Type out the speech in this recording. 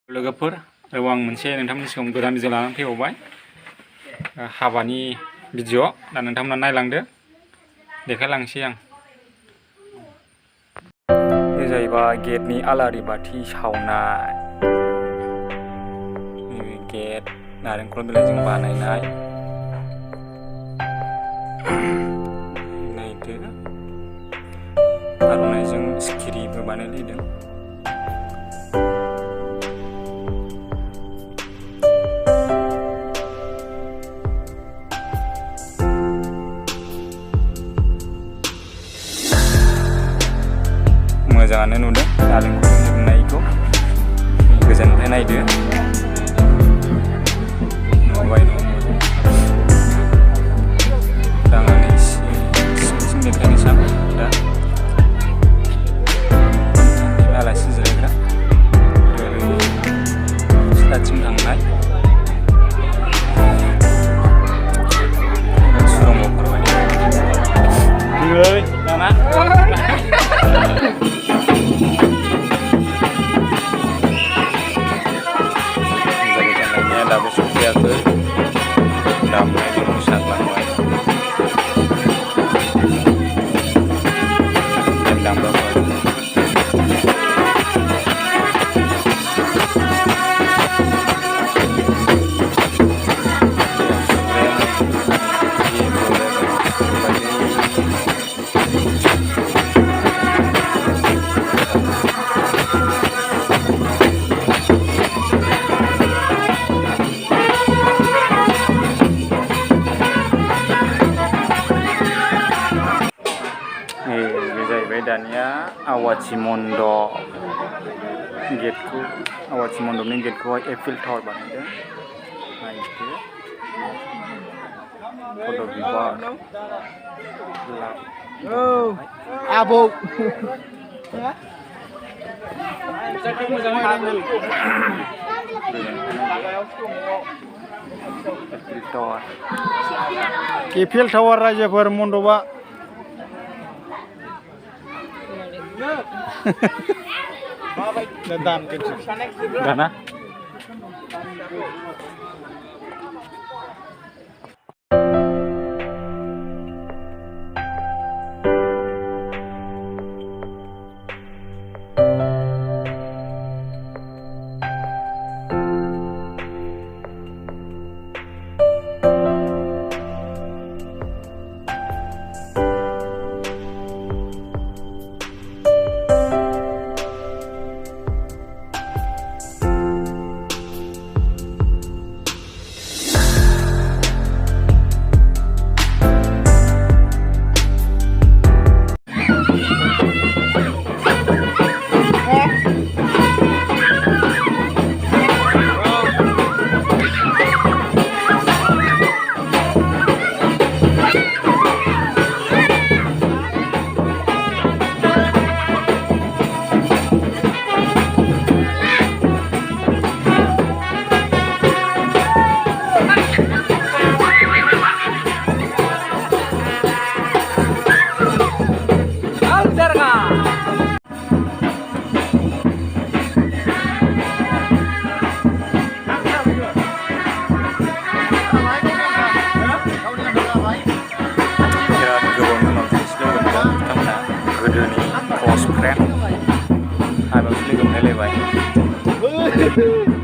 लोगोफोर आं मोनसे नोंथांमोननि सिगाङाव गोदान भिडिअ लानानै फैबावबाय हाबानि भिडिअ दा नोंथांमोना नायलांदो देखायलांसै आं बे जाहैबाय गेटनि आलारि बाथि सावनाय गेट नारेंखल बिलाइजों बानायनाय नायदो आर'नाइजों सिखिरिबो बानायलायदों मोजाङानो नुदों नारेंखल जोबनायखौ गोजाननिफ्राय नायदो नुबाय दांनानै सिं देखायनोसै आं दा आलासि जिरायग्रा ओरै सिथ्लाथिं थांनाय सुरंगफोर बायदि दाना दाबो सफैयाखै दामनायजों मोसाग्लांबाय दानिया आवाथि मण्डप गेटखौ आवाथि मण्डपनि गेटखौहाय एफिल टावार बानायदों नायदो फट' बिबार आबौ एफिल टावार रायजोफोर मण्डपआ दाना close friend, I was living in LA.